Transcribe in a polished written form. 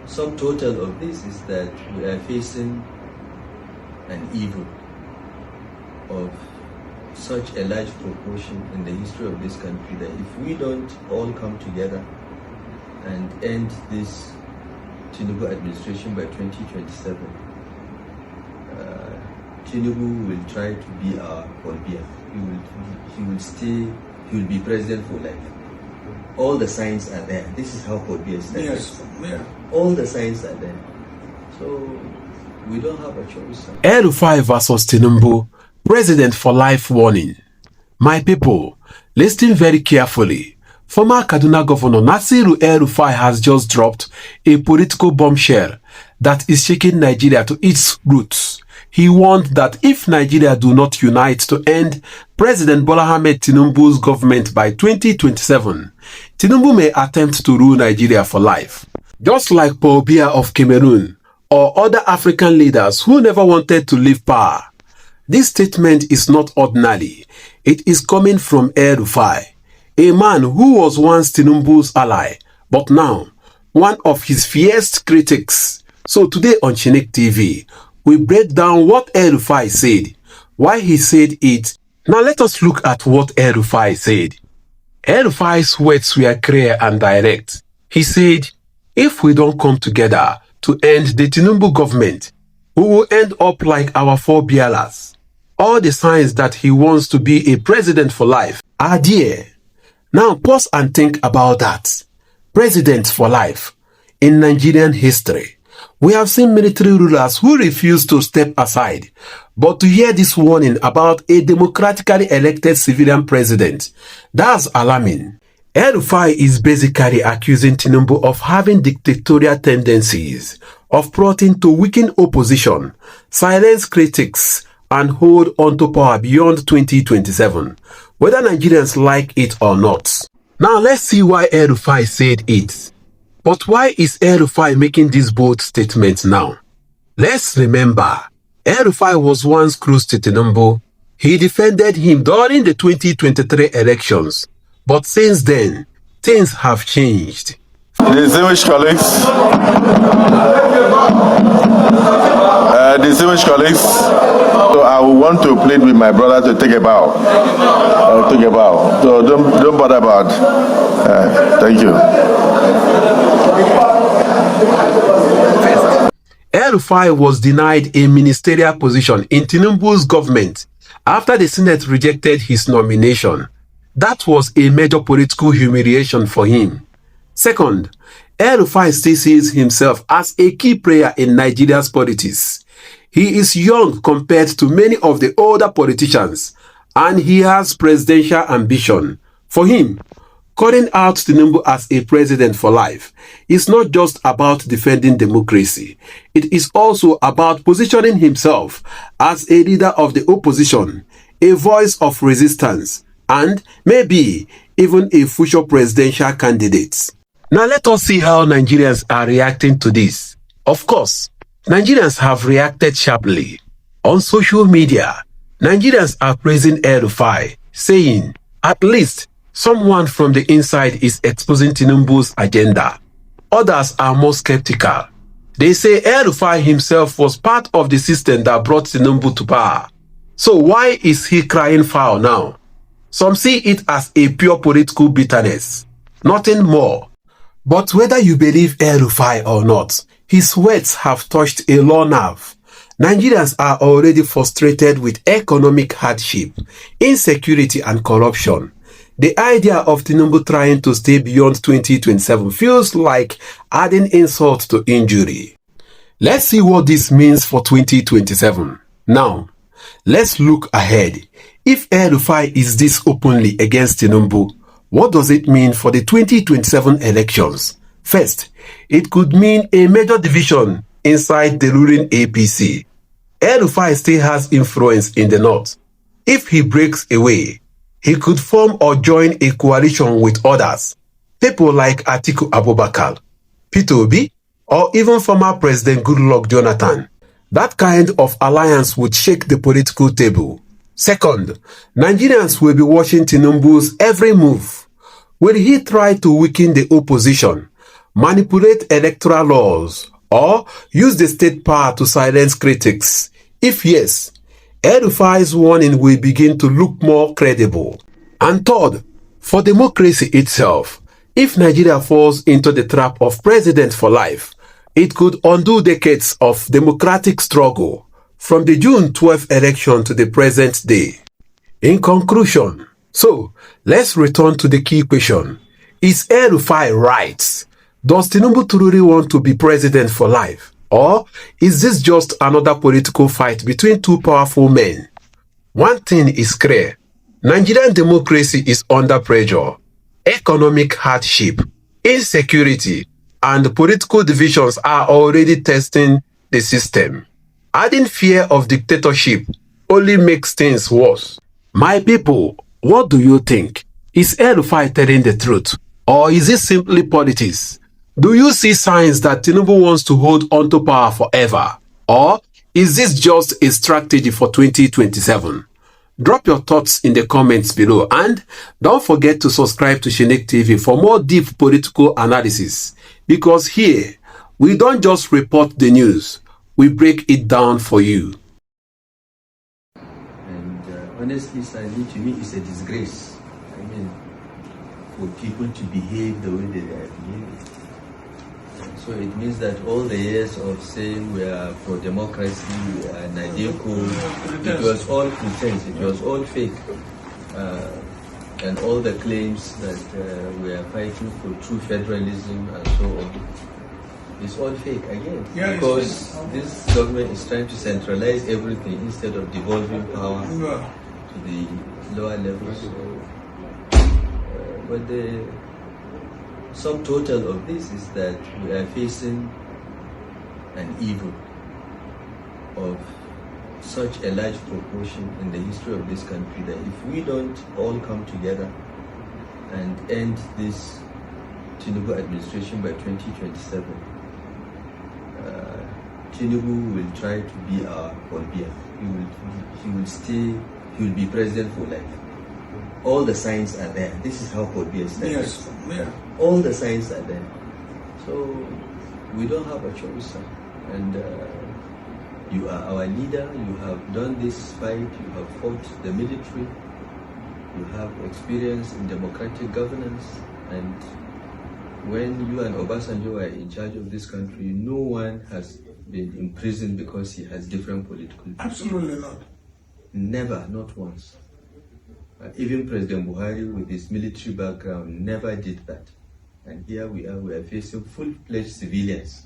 sum total of this is that we are facing an evil of such a large proportion in the history of this country that if we don't all come together and end this Tinubu administration by 2027, Tinubu will try to be our Paul Biya. He will be president for life. All the signs are there. This is how Paul Biya started. Yes, yeah. All the signs are there. So we don't have a choice. El-Rufai versus Tinubu, president for life warning. My people, listen very carefully. Former Kaduna Governor Nasiru El-Rufai has just dropped a political bombshell that is shaking Nigeria to its roots. He warned that if Nigeria do not unite to end President Bola Ahmed Tinubu's government by 2027, Tinubu may attempt to rule Nigeria for life. Just like Paul Biya of Cameroon or other African leaders who never wanted to leave power. This statement is not ordinary. It is coming from El-Rufai, a man who was once Tinubu's ally, but now one of his fierce critics. So today on Chinick TV, we break down what El-Rufai said, why he said it. Now let us look at what El-Rufai said. El-Rufai's words were clear and direct. He said, if we don't come together to end the Tinubu government, we will end up like our forebears. All the signs that he wants to be a president for life are there. Now pause and think about that. President for life. In Nigerian history, we have seen military rulers who refuse to step aside. But to hear this warning about a democratically elected civilian president, that's alarming. El-Rufai is basically accusing Tinubu of having dictatorial tendencies, of plotting to weaken opposition, silence critics, and hold on to power beyond 2027, whether Nigerians like it or not. Now let's see why El-Rufai said it. But why is El-Rufai making this bold statement now? Let's remember, El-Rufai was once close to Tinubu. He defended him during the 2023 elections. But since then, things have changed. Distinguished colleagues, so I will want to plead with my brother to take a bow. So don't bother about. Thank you. El-Rufai was denied a ministerial position in Tinubu's government after the Senate rejected his nomination. That was a major political humiliation for him. Second, El-Rufai still sees himself as a key player in Nigeria's politics. He is young compared to many of the older politicians, and he has presidential ambition. For him, calling out Tinubu as a president for life is not just about defending democracy. It is also about positioning himself as a leader of the opposition, a voice of resistance, and maybe even a future presidential candidate. Now let us see how Nigerians are reacting to this. Of course, Nigerians have reacted sharply. On social media, Nigerians are praising El-Rufai, saying, at least someone from the inside is exposing Tinubu's agenda. Others are more skeptical. They say El-Rufai himself was part of the system that brought Tinubu to power. So why is he crying foul now? Some see it as a pure political bitterness, nothing more. But whether you believe El-Rufai or not, his words have touched a low nerve. Nigerians are already frustrated with economic hardship, insecurity and corruption. The idea of Tinubu trying to stay beyond 2027 feels like adding insult to injury. Let's see what this means for 2027. Now, let's look ahead. If El-Rufai is this openly against Tinubu, what does it mean for the 2027 elections? First, it could mean a major division inside the ruling APC. El-Rufai still has influence in the north. If he breaks away, he could form or join a coalition with others, people like Atiku Abubakar, Peter Obi, or even former President Goodluck Jonathan. That kind of alliance would shake the political table. Second, Nigerians will be watching Tinubu's every move. Will he try to weaken the opposition? manipulate electoral laws, or use the state power to silence critics? If yes, El-Rufai's warning will begin to look more credible. And third, for democracy itself, if Nigeria falls into the trap of president for life, it could undo decades of democratic struggle from the June 12th election to the present day. In conclusion, so let's return to the key question. Is El-Rufai right? Does Tinubu truly want to be president for life? Or is this just another political fight between two powerful men? One thing is clear. Nigerian democracy is under pressure. Economic hardship, insecurity, and political divisions are already testing the system. Adding fear of dictatorship only makes things worse. My people, what do you think? Is El-Rufai telling the truth? Or is it simply politics? Do you see signs that Tinubu wants to hold onto power forever? Or is this just a strategy for 2027? Drop your thoughts in the comments below, and don't forget to subscribe to Chinick TV for more deep political analysis, because here we don't just report the news, we break it down for you. And honestly, Sandy, to me, it's a disgrace. I mean, for people to behave the way they are behaving. So it means that all the years of saying we are for democracy, we are Nigeria, it was all pretense, it was all fake. And all the claims that we are fighting for true federalism and so on, it's all fake again. Yeah, because this government is trying to centralize everything instead of devolving power to the lower levels. But the sum total of this is that we are facing an evil of such a large proportion in the history of this country that if we don't all come together and end this Tinubu administration by 2027, Tinubu will try to be our Paul Biya. He will be president for life. All the signs are there. This is how Paul Biya started. Yes, yeah. All the signs are there. So we don't have a choice. And you are our leader. You have done this fight. You have fought the military. You have experience in democratic governance. And when you and Obasanjo are in charge of this country, no one has been imprisoned because he has different political views. Absolutely not. Never, not once. Even President Buhari, with his military background, never did that. And here we are facing full-fledged civilians